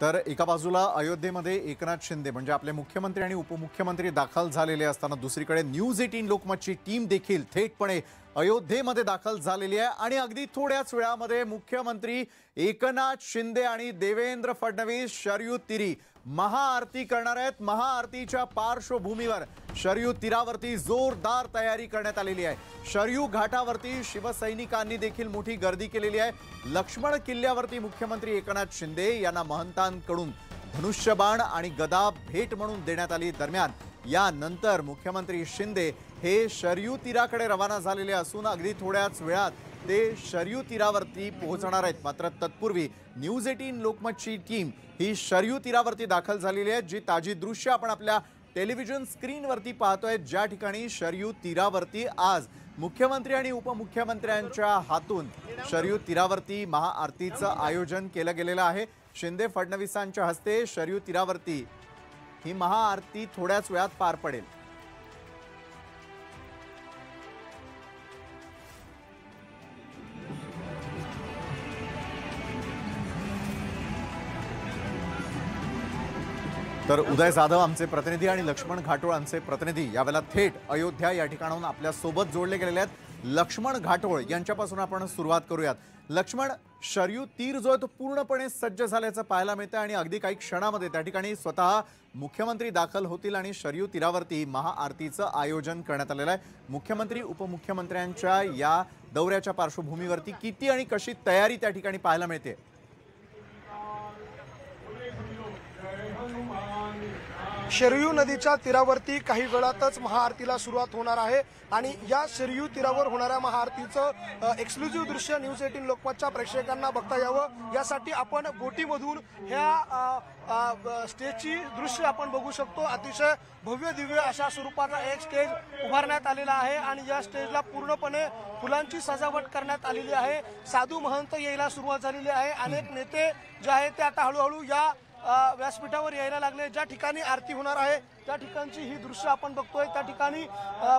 तर एका बाजूला अयोध्येमध्ये एकनाथ शिंदे म्हणजे आपले मुख्यमंत्री आणि उपमुख्यमंत्री दाखल झालेले असताना दुसरीकडे न्यूज 18 लोकमतची टीम देखील थेटपणे अयोध्येमध्ये दाखल झालेली आहे आणि अगदी थोड्याच वेळामध्ये मुख्यमंत्री एकनाथ शिंदे आणि देवेंद्र फडणवीस शरयू तीरी महाआरती करणार आहेत। महाआरतीच्या पार्श्वभूमीवर शरयू तीरावरती जोरदार तयारी करण्यात आलेली आहे। शरयू घाटावरती शिवसैनिकांनी देखील मोठी गर्दी केलेली आहे। लक्ष्मण किल्ल्यावरती मुख्यमंत्री एकनाथ शिंदे यांना महंतांकडून धनुष्यबाण आणि गदा भेट म्हणून देण्यात आली। दरम्यान यानंतर मुख्यमंत्री शिंदे हे शरयू तीराकडे रवाना झालेले असून अगदी थोड्याच वेळात ते शरयू तीरावरती पोहोचणार आहेत। मात्र तत्पूर्वी न्यूज 18 लोकमतची टीम ही शरयू तीरावरती दाखल झालेली आहे। जी ताजी दृश्य आपण आपल्या टेलिव्हिजन स्क्रीनवरती पाहतोय, ज्या ठिकाणी शरयू तीरावरती आज मुख्यमंत्री आणि उपमुख्यमंत्र्यांच्या हातून शरयू तीरावरती महाआरतीचं आयोजन केलं गेलेलं आहे। शिंदे फडणवीसांच्या हस्ते शरयू तीरावरती ही महाआरती थोड्याच वेळात पार पडेल। तर उदय जाधव आमचे प्रतिनिधी आणि लक्ष्मण घाटोळ आमचे प्रतिनिधी यावेळेला थेट अयोध्या या ठिकाणाहून आपल्या सोबत जोडले गेलेले आहेत। लक्ष्मण घाटोळ यांच्यापासून आपण सुरुवात करूयात। लक्ष्मण, शरयू तीर जो आहे तो पूर्णपणे सज्ज झाल्याचं पाहायला मिळतं आणि अगदी काही क्षणामध्ये त्या ठिकाणी स्वतः मुख्यमंत्री दाखल होतील आणि शरयू तीरावरती महाआरतीचं आयोजन करण्यात आलेलं आहे। मुख्यमंत्री उपमुख्यमंत्र्यांच्या या दौऱ्याच्या पार्श्वभूमीवरती किती आणि कशी तयारी त्या ठिकाणी पाहायला मिळते? शरयू नदीच्या तीरावरती काही वेळातच महाआरतीला सुरुवात होणार आहे आणि या शरयू तीरावर होणाऱ्या महाआरतीचं एक्सक्लुझिव्ह दृश्य न्यूज 18 लोकमतच्या प्रेक्षकांना बघता यावं यासाठी आपण बोटीमधून ह्या स्टेजची दृश्य आपण बघू शकतो। अतिशय भव्य दिव्य अशा स्वरूपाचा एक स्टेज उभारण्यात आलेला आहे आणि या स्टेजला पूर्णपणे फुलांची सजावट करण्यात आलेली आहे। साधू महंत यायला सुरुवात झालेली आहे। अनेक नेते जे आहेत ते आता हळूहळू या व्यासपीठावर यायला लागले। ज्या ठिकाणी आरती होणार आहे त्या ठिकाणची ही दृश्य आपण बघतोय। त्या ठिकाणी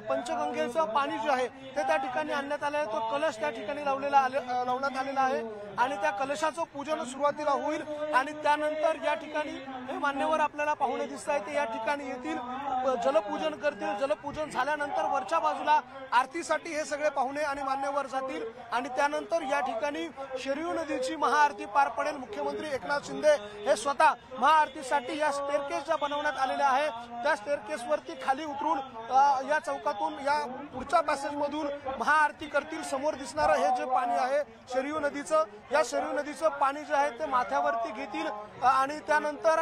पंचगंगेचं पाणी जे आहे ते त्या ठिकाणी आणण्यात आलं आहे। तो कलश त्या ठिकाणी लावण्यात आलेला आहे आणि त्या कलशाचं पूजन सुरुवातीला होईल आणि त्यानंतर या ठिकाणी हे मान्यवर आपल्याला पाहुणे दिसत आहेत, ते या ठिकाणी येतील, जलपूजन करतील। जलपूजन झाल्यानंतर वरच्या बाजूला आरतीसाठी हे सगळे पाहुणे आणि मान्यवर जातील आणि त्यानंतर या ठिकाणी शरयू नदीची महाआरती पार पडेल। मुख्यमंत्री एकनाथ शिंदे हे स्वतः महाआरतीसाठी या स्टेअरकेस ज्या बनवण्यात आलेल्या आहे त्या स्टेअरकेसवरती खाली उतरून या चौकातून या पुढच्या पॅसेजमधून महाआरती करतील। समोर दिसणारं हे जे पाणी आहे शरयू नदीचं, या शरयू नदीचं पाणी जे आहे ते माथ्यावरती घेतील आणि त्यानंतर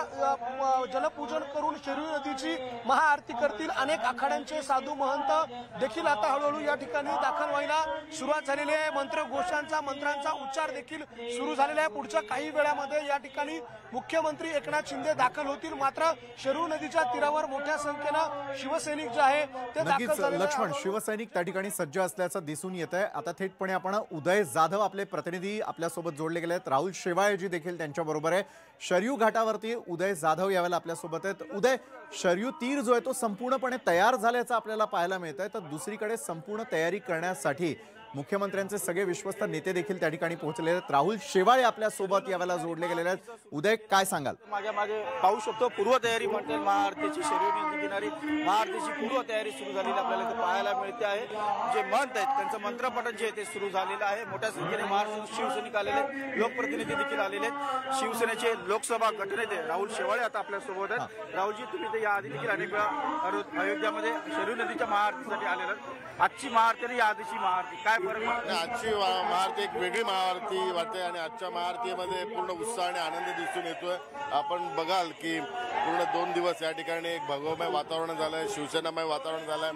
जलपूजन करून शरयू नदीची महाआरती करतील। अनेक आखाड्यांचे साधू महंत देखील आता हळूहळू या ठिकाणी दाखल व्हायला सुरुवात झालेली आहे। मंत्रांचा उच्चार देखील सुरू झालेला आहे। पुढच्या काही वेळामध्ये या ठिकाणी मुख्यमंत्री एकनाथ शिंदे दाखल होतील। मात्र शरयू नदीच्या तीरावर मोठ्या संख्येनं शिवसैनिक जे आहे ते दाखल झालेले आहेत। लक्ष्मण, शिवसैनिक त्या ठिकाणी सज्ज असल्याचं दिसून येत आहे। आता थेटपणे आपण उदय जाधव आपले प्रतिनिधी आपल्यासोबत जोडले गेले आहेत। राहुल शेवाळेजी देखील त्यांच्या बरोबर आहे। शरयू घाटावरती उदय जाधव यावेळेला आपल्या सोबत आहेत। उदय, शरयू तीर जो आहे तो संपूर्णपणे तयार झाल्याचं आपल्याला पाहायला मिळत आहे, तर दुसरीकडे संपूर्ण तयारी करण्यासाठी मुख्यमंत्र्यांचे सगळे विश्वस्त नेते देखील त्या ठिकाणी पोहोचलेले आहेत। राहुल शेवाळे आपल्या सोबत यावेळेला जोडले गेलेले आहेत। उदय, काय सांगाल? माझ्या मागे पाहू शकतो पूर्वतयारी म्हणते महाआरतीची, शरयू नदी किनारी महाआरतीची पूर्वतयारी सुरू झालेली आपल्याला इथे पाहायला मिळते आहे। जे मंत्र आहेत त्यांचं मंत्रपठण जे आहे ते सुरू झालेलं आहे। मोठ्या संख्येने महाराष्ट्र शिवसैनिक आलेले, लोकप्रतिनिधी देखील आलेले आहेत। शिवसेनेचे लोकसभा गटनेते राहुल शेवाळे आता आपल्या सोबत आहेत। राहुलजी, तुम्ही तर याआधी देखील अनेक वेळा अयोध्यामध्ये शरयू नदीच्या महाआरतीसाठी आलेला, आजची महाआरती आणि या आधीची महाआरती काय फरक? आजची महाआरती एक वेगळी महाआरती वाटते आणि आजच्या महाआरतीमध्ये पूर्ण उत्साह आणि आनंद दिसून येतोय। आपण बघाल की पूर्ण 2 दिवस या ठिकाणी एक भगवमय वातावरण झालंय, शिवसेनामय वातावरण झालंय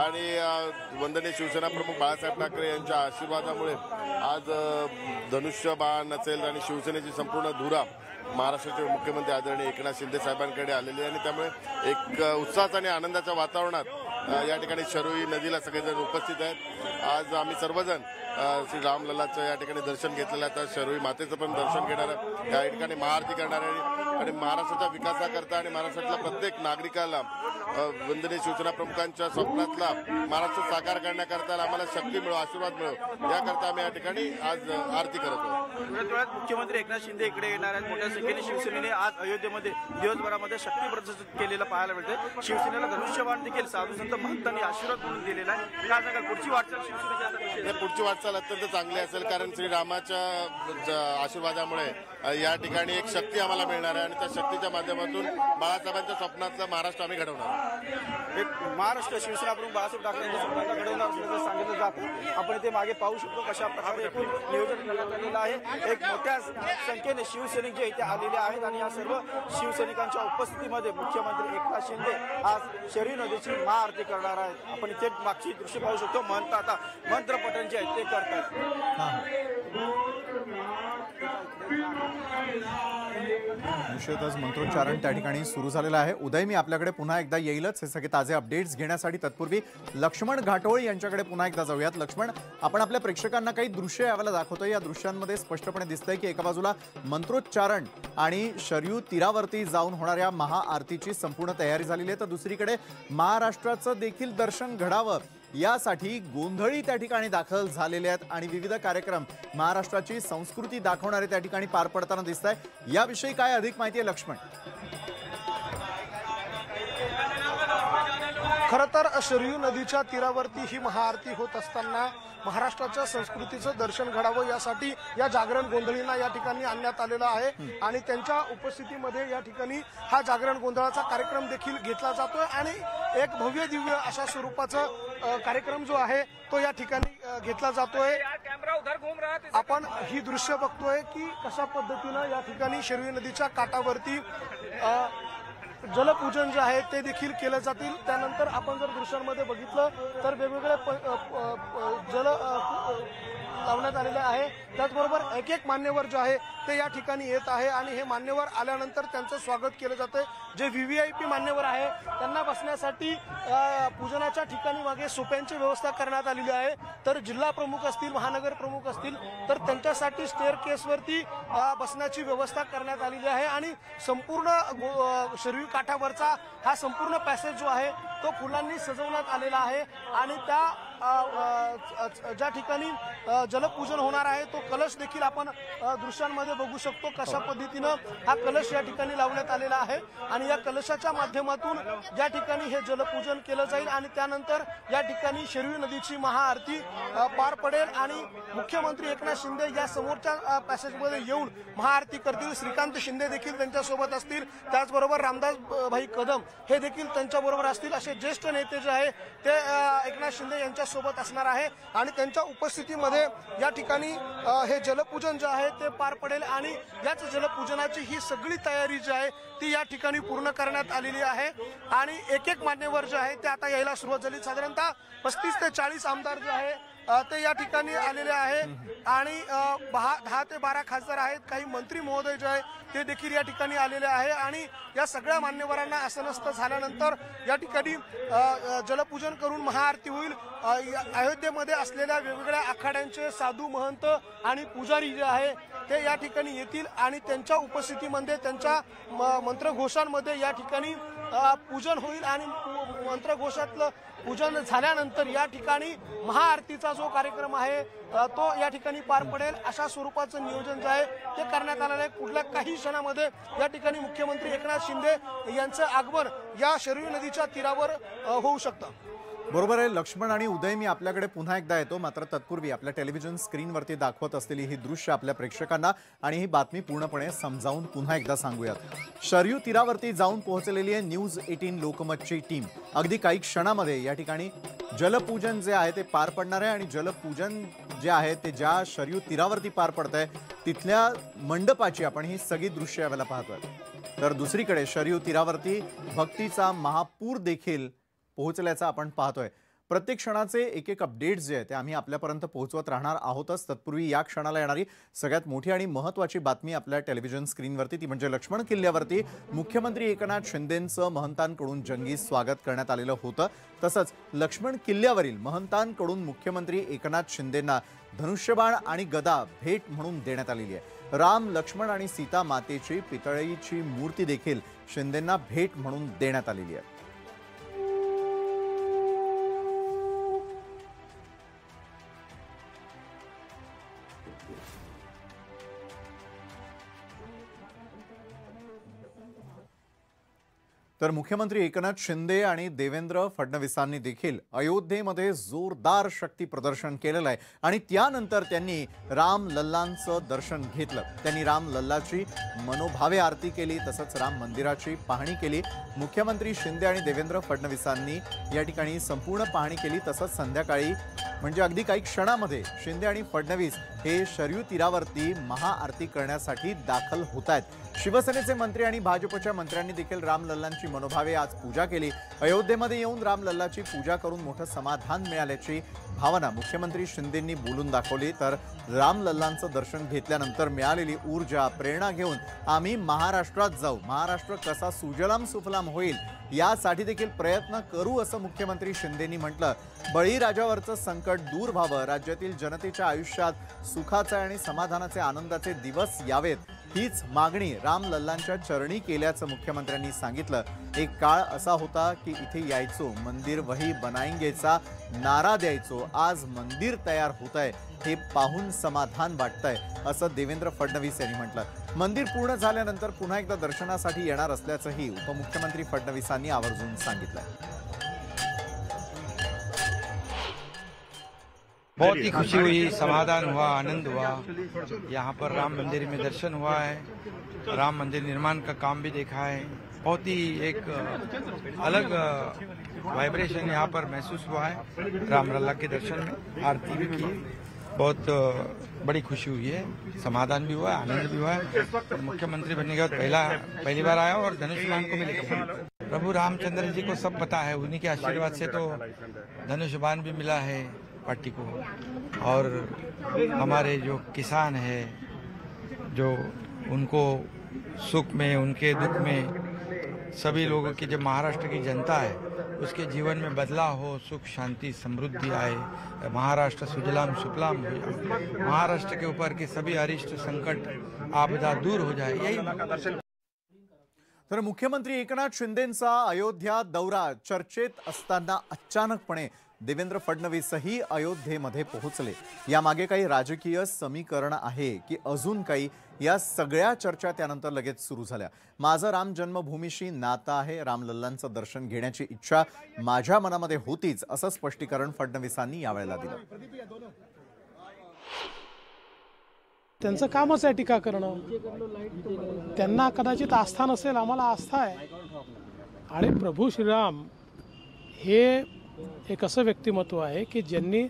आणि वंदनीय शिवसेना प्रमुख बाळासाहेब ठाकरे यांच्या आशीर्वादामुळे आज धनुष्यबाण असेल आणि शिवसेनेची संपूर्ण धुरा महाराष्ट्राचे मुख्यमंत्री आदरणीय एकनाथ शिंदे साहेबांकडे आलेली आहे आणि त्यामुळे एक उत्साहाचं आणि आनंदाच्या वातावरणात या ठिकाणी शरयू नदीला सगळेजण उपस्थित आहेत। आज आम्ही सर्वजण श्री रामलल्लाचं या ठिकाणी दर्शन घेतलेलं आहे. तर शरयू मातेचं पण दर्शन घेणार आहे, या ठिकाणी महाआरती करणार आहे आणि महाराष्ट्राच्या विकासाकरता आणि महाराष्ट्रातल्या प्रत्येक नागरिकाला वंदनीय शिवसेना प्रमुखांच्या स्वप्नातला महाराष्ट्र साकार करण्याकरता आम्हाला शक्ती मिळो, आशीर्वाद मिळो, याकरता आम्ही या ठिकाणी आज आरती करत आहोत. थोड्याच वेळात मुख्यमंत्री एकनाथ शिंदे इकडे येणार आहेत. मोठ्या संख्येने शिवसेनेने आज अयोध्येमध्ये दिवसभरामध्ये शक्ती प्रदर्शित केलेलं पाहायला मिळते. शिवसेनेला धनुष्यबाण देखील साधू संत महंतांनी आशीर्वाद म्हणून दिलेला आहे. काय सांगाल पुढची वाटचाल शिवसेनेची आता कशी आहे? पुढची वाटचाल अत्यंत चांगली असेल, कारण श्रीरामाच्या आशीर्वादामुळे या ठिकाणी एक शक्ती आम्हाला मिळणार आहे आणि त्या शक्तीच्या माध्यमातून बाळासाहेबांच्या स्वप्नातला महाराष्ट्र आम्ही घडवणार. एक महाराष्ट्र शिवसेना प्रमुख बाळासाहेब ठाकरेंच्या स्वप्नाला घडवणार असल्याचं सांगितलं जातं. आपण इथे मागे पाहू शकतो कशा प्रकारे एकूण नियोजन करण्यात आलेलं आहे. एक मोठ्या संख्येने शिवसैनिक जे इथे आलेले आहेत आणि या सर्व शिवसैनिकांच्या उपस्थितीमध्ये मुख्यमंत्री एकनाथ शिंदे आज शरयू नदीची महाआरती करणार आहेत. आपण इथे मागची दृश्य पाहू शकतो. महंत आता मंत्रपठण जे आहे ते करतात. निश्चितच मंत्रोच्चारण त्या ठिकाणी सुरू झालेलं आहे. उदय, मी आपल्याकडे पुन्हा एकदा येईलच हे सगळे ताजे अपडेट्स घेण्यासाठी. तत्पूर्वी लक्ष्मण घाटोळ यांच्याकडे पुन्हा एकदा जाऊयात. लक्ष्मण, आपण आपल्या प्रेक्षकांना काही दृश्य यावेळेला दाखवतोय. या दृश्यांमध्ये स्पष्टपणे दिसतंय की एका बाजूला मंत्रोच्चारण आणि शरयू तीरावरती जाऊन होणाऱ्या महाआरतीची संपूर्ण तयारी झालेली आहे, तर दुसरीकडे महाराष्ट्राचं देखील दर्शन घडावं यासाठी गोंधळी त्या ठिकाणी दाखल झालेले आहेत आणि विविध कार्यक्रम महाराष्ट्राची संस्कृती दाखवणारे त्या ठिकाणी पार पडताना दिसत आहे. याविषयी काय अधिक माहिती आहे लक्ष्मण? खरं तर शरयू नदीच्या तीरावरती ही महाआरती होत असताना महाराष्ट्राच्या संस्कृतीचं दर्शन घडावं यासाठी या जागरण गोंधळींना या ठिकाणी आणण्यात आलेला आहे आणि त्यांच्या उपस्थितीमध्ये या ठिकाणी हा जागरण गोंधळाचा कार्यक्रम देखील घेतला जातोय आणि एक भव्य दिव्य अशा स्वरूपाचा कार्यक्रम जो आहे तो या ठिकाणी घेतला जातोय. आपण ही दृश्य बघतोय की कशा पद्धतीनं या ठिकाणी शरयू नदीच्या काठावरती जलपूजन जे आहे ते देखील केलं जातील. त्यानंतर आपण जर दृश्यांमध्ये बघितलं तर वेगवेगळे जल लावण्यात आलेले आहे. त्याचबरोबर एक एक मान्यवर जे आहे ते या ठिकाणी येत आहे आणि हे मान्यवर आल्यानंतर त्यांचं स्वागत केलं जातं. जे VVIP मान्यवर आहे त्यांना बसण्यासाठी पूजनाच्या ठिकाणी मागे सोप्यांची व्यवस्था करण्यात आलेली आहे. तर जिल्हा प्रमुख असतील, महानगर प्रमुख असतील तर त्यांच्यासाठी स्टेअर केसवरती बसण्याची व्यवस्था करण्यात आलेली आहे आणि संपूर्ण शरयू काठावरचा हा संपूर्ण पॅसेज जो आहे तो फुलांनी सजवण्यात आलेला आहे आणि त्या ज्या ठिकाणी जलपूजन होणार आहे तो कलश देखील आपण दृश्यांमध्ये बघू शकतो. कशा पद्धतीनं हा कलश या ठिकाणी लावण्यात आलेला आहे आणि या कलशाच्या माध्यमातून या ठिकाणी हे जलपूजन केलं जाईल आणि त्यानंतर या ठिकाणी शरयू नदीची महाआरती पार पडेल आणि मुख्यमंत्री एकनाथ शिंदे या समोरच्या पॅसेजमध्ये येऊन महाआरती करतील. श्रीकांत शिंदे देखील त्यांच्यासोबत असतील. त्याचबरोबर रामदास भाई कदम हे देखील त्यांच्याबरोबर असतील. असे ज्येष्ठ नेते जे आहे ते एकनाथ शिंदे यांच्या सोबत असणार आहे आणि त्यांच्या उपस्थितीमध्ये या ठिकाणी हे जलपूजन जे आहे ते पार पडेल आणि याच जलपूजनाची ही सगळी तयारी जी आहे ती या ठिकाणी पूर्ण करण्यात आलेली आहे आणि एक एक मान्यवर जे आहे ते आता यायला सुरुवात झाली. साधारणतः 35 ते 40 आमदार जे आहे ते या ठिकाणी आलेले आहे आणि 10 ते 12 खासदार आहेत. काही मंत्री महोदय जे आहे ते देखील या ठिकाणी आलेले आहे आणि या सगळ्या मान्यवरांना आसनस्थ झाल्यानंतर या ठिकाणी जलपूजन करून महाआरती होईल. अयोध्येमध्ये असलेल्या वेगवेगळ्या आखाड्यांचे साधू महंत आणि पुजारी जे आहे ते या ठिकाणी येतील आणि त्यांच्या उपस्थितीमध्ये त्यांच्या मंत्रघोषांमध्ये या ठिकाणी पूजन होईल आणि मंत्रघोषातलं पूजन झाल्यानंतर या ठिकाणी महाआरतीचा जो कार्यक्रम आहे तो या ठिकाणी पार पडेल. अशा स्वरूपाचं नियोजन जे आहे ते करण्यात आलेलं आहे. पुढल्या काही क्षणामध्ये या ठिकाणी मुख्यमंत्री एकनाथ शिंदे यांचं आगमन या शरयू नदीच्या तीरावर होऊ शकतं. बरोबर आहे लक्ष्मण आणि उदय, मी आपल्याकडे पुन्हा एकदा येतो. मात्र तत्पूर्वी आपल्या टेलिव्हिजन स्क्रीनवरती दाखवत असलेली ही दृश्य आपल्या प्रेक्षकांना आणि ही बातमी पूर्णपणे समजावून पुन्हा एकदा सांगूयात. शरयू तीरावरती जाऊन पोहोचलेली आहे न्यूज 18 लोकमतची टीम. अगदी काही क्षणामध्ये या ठिकाणी जलपूजन जे आहे ते पार पडणार आहे आणि जलपूजन जे आहे ते ज्या शरयू तीरावरती पार पडत आहे तिथल्या मंडपाची आपण ही सगळी दृश्य यावेळेला पाहतोय. तर दुसरीकडे शरयू तीरावरती भक्तीचा महापूर देखील पोहोचल्याचा आपण पाहतोय. प्रत्येक क्षणाचे एक एक अपडेट्स जे आहेत ते आम्ही आपल्यापर्यंत पोहोचवत राहणार आहोतच। तत्पूर्वी या क्षणाला येणारी सगळ्यात मोठी आणि महत्त्वाची बातमी आपल्या टेलिव्हिजन स्क्रीनवरती ती म्हणजे लक्ष्मण किल्ल्यावरती मुख्यमंत्री एकनाथ शिंदेंचं महंतांकडून जंगी स्वागत करण्यात आलेलं होतं। तसंच लक्ष्मण किल्ल्यावरील महंतांकडून मुख्यमंत्री एकनाथ शिंदेंना धनुष्यबाण आणि गदा भेट म्हणून देण्यात आलेली आहे। राम, लक्ष्मण आणि सीता मातेची पितळेची मूर्ती देखील शिंदेंना भेट म्हणून देण्यात आलेली आहे। तर मुख्यमंत्री एकनाथ शिंदे आणि देवेंद्र फडणवीसांनी देखील अयोध्येमध्ये जोरदार शक्ती प्रदर्शन केलेलं आहे आणि त्यानंतर त्यांनी राम लल्लांचं दर्शन घेतलं। त्यांनी राम लल्लाची मनोभावे आरती केली, तसंच राम मंदिराची पाहणी केली। मुख्यमंत्री शिंदे आणि देवेंद्र फडणवीसांनी या ठिकाणी संपूर्ण पाहणी केली। तसंच संध्याकाळी म्हणजे अगदी काही क्षणामध्ये शिंदे आणि फडणवीस हे शरयू तीरावरती महाआरती करण्यासाठी दाखल होत आहेत। शिवसेनेचे मंत्री आणि भाजपच्या मंत्र्यांनी देखील राम लल्लांची मनोभावे आज पूजा केली। अयोध्येमध्ये येऊन राम लल्लाची पूजा करून मोठं समाधान मिळाल्याची भावना मुख्यमंत्री शिंदेंनी बोलून दाखवली। तर राम लल्लांचं दर्शन घेतल्यानंतर मिळालेली ऊर्जा, प्रेरणा घेऊन आम्ही महाराष्ट्रात जाऊ, महाराष्ट्र कसा सुजलाम सुफलाम होईल यासाठी देखील प्रयत्न करू असं मुख्यमंत्री शिंदेंनी म्हटलं। बळीराजावरचं संकट दूर व्हावं, राज्यातील जनतेच्या आयुष्यात सुखाचे आणि समाधानाचे, आनंदाचे दिवस यावेत हीच मागणी राम लल्लांच्या चरणी केल्याचं मुख्यमंत्र्यांनी सांगितलं। एक काळ असा होता की इथे यायचो, मंदिर वही बनाएंगेचा नारा द्यायचो, आज मंदिर तयार होतंय हे पाहून समाधान वाटतंय असं देवेंद्र फडणवीस यांनी म्हटलं। मंदिर पूर्ण झाल्यानंतर पुन्हा एकदा दर्शनासाठी येणार असल्याचंही उपमुख्यमंत्री फडणवीसांनी आवर्जून सांगितलंय। बहुत ही खुशी हुई, समाधान हुआ, आनंद हुआ। यहाँ पर राम मंदिर में दर्शन हुआ है, राम मंदिर निर्माण का काम भी देखा है। बहुत ही एक अलग वाइब्रेशन यहाँ पर महसूस हुआ है। राम लल्ला के दर्शन में आरती भी की, बहुत बड़ी खुशी हुई है, समाधान भी हुआ है, आनंद भी हुआ है। मुख्यमंत्री बनने के बाद पहली बार आया और धनुष्यबाण को भी लेकर आया। प्रभु रामचंद्र जी को सब पता है, उन्हीं के आशीर्वाद से तो धनुष्यबाण भी मिला है पार्टी को। और हमारे जो किसान है, जो उनको सुख में, उनके दुख में, सभी लोगों की, जो महाराष्ट्र की जनता है उसके जीवन में बदलाव हो, सुख शांति समृद्धि आए, महाराष्ट्र सुजलाम सुफलाम हो जाए, महाराष्ट्र के ऊपर के सभी अरिष्ट संकट आपदा दूर हो जाए, यही। तर मुख्यमंत्री एकनाथ शिंदेंचा अयोध्या दौरा चर्चेत असताना अचानकपणे देवेंद्र फडणवीसही अयोध्येमध्ये पोहोचले। यामागे काही राजकीय समीकरण आहे की अजून काही, या सगळ्या चर्चा त्यानंतर लगेच सुरू झाल्या। माझं राम जन्मभूमीशी नातं आहे, राम लल्लांचं दर्शन घेण्याची इच्छा माझ्या मनामध्ये होतीच असं स्पष्टीकरण फडणवीसांनी यावेळेला दिलं। त्यांचं कामच आहे टीका करणं, त्यांना कदाचित आस्था नसेल, आम्हाला आस्था आहे। आणि प्रभू श्रीराम हे एक असं व्यक्तिमत्व आहे की ज्यांनी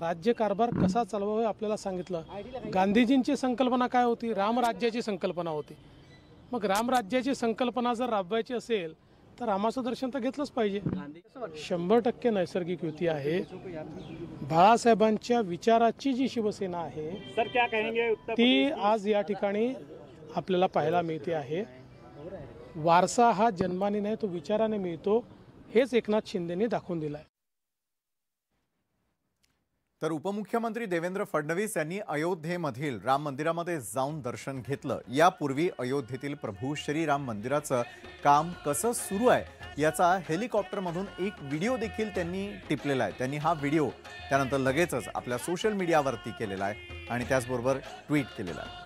राज्यकारभार कसा चालवावा हे आपल्याला सांगितलं। गांधीजींची संकल्पना काय होती? रामराज्याची संकल्पना होती। मग रामराज्याची संकल्पना जर राबवायची असेल तर रामाचं दर्शन तर घेतलंच पाहिजे। 100% नैसर्गिक युती आहे। बाळासाहेबांच्या विचाराची जी शिवसेना आहे ती आज या ठिकाणी आपल्याला पाहायला मिळते आहे। वारसा हा जन्माने नाही, तो विचाराने मिळतो, हेच एकनाथ शिंदेंनी दाखवून दिलं आहे। तर उपमुख्यमंत्री देवेंद्र फडणवीस यांनी अयोध्येमधील राम मंदिरामध्ये जाऊन दर्शन घेतलं। यापूर्वी अयोध्येतील प्रभू श्रीराम मंदिराचं काम कसं सुरू आहे याचा हेलिकॉप्टरमधून एक व्हिडिओ देखील त्यांनी टिपलेला आहे। त्यांनी हा व्हिडिओ त्यानंतर लगेचच आपल्या सोशल मीडियावरती केलेला आहे आणि त्याचबरोबर ट्विट केलेला आहे।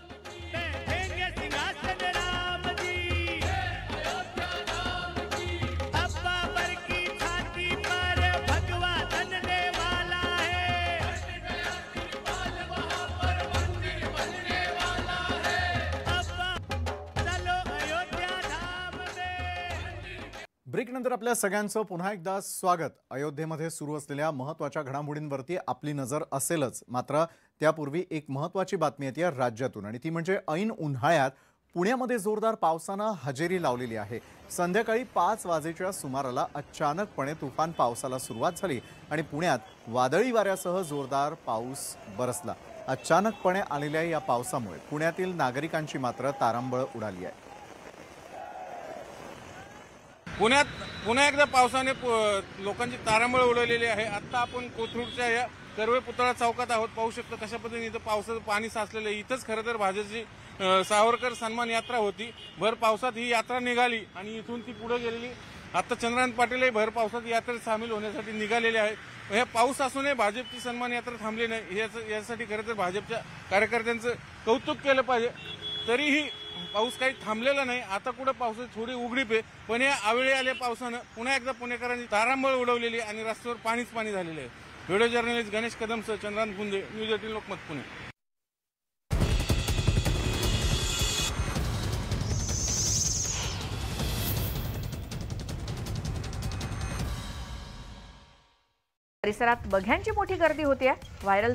ब्रेक नंतर आपल्या सगळ्यांचं पुन्हा एकदा स्वागत। अयोध्येमध्ये सुरू असलेल्या महत्त्वाच्या घडामोडींवरती आपली नजर असेलच, मात्र त्यापूर्वी एक महत्त्वाची बातमी येते राज्यातून आणि ती म्हणजे ऐन उन्हाळ्यात पुण्यामध्ये जोरदार पावसानं हजेरी लावलेली आहे। संध्याकाळी 5 वाजेच्या सुमाराला अचानकपणे तुफान पावसाला सुरुवात झाली आणि पुण्यात वादळी वाऱ्यासह जोरदार पाऊस बरसला। अचानकपणे आलेल्या या पावसामुळे पुण्यातील नागरिकांची मात्र तारांबळ उडाली आहे। पुण्यात पुन्हा एकदा पावसाने लोकांची तारांबळ उडवलेली आहे। आता आपण कोथरूडच्या या कर्वे पुतळा चौकात आहोत। पाहू शकतो कशा पद्धतीने इथं पावसाचं पाणी साचलेलं आहे। इथंच खरं तर भाजपची सावरकर सन्मान यात्रा होती। भर पावसात ही यात्रा निघाली आणि इथून ती पुढे गेलेली। आता चंद्रकांत पाटीलही भर पावसात यात्रेत सामील होण्यासाठी निघालेले आहेत। हे पाऊस असूनही भाजपची सन्मान यात्रा थांबली नाही। यासाठी खरं तर भाजपच्या कार्यकर्त्यांचं कौतुक केलं पाहिजे। तरीही पाऊस काही थांबलेला नाही। आता कुठे पावसाची थोडी उघडीप आहे, पण या अवेळी आल्या पावसानं पुन्हा एकदा पुणेकरांनी तारांबळ उडवलेली आणि रस्त्यावर पाणीच पाणी झालेलं आहे। व्हिडिओ जर्नलिस्ट गणेश कदमसह चंद्रकांत गुंजे, न्यूज 18 लोकमत, पुणे। परिसरात बघ्यांची मोठी गर्दी होती आहे। व्हायरल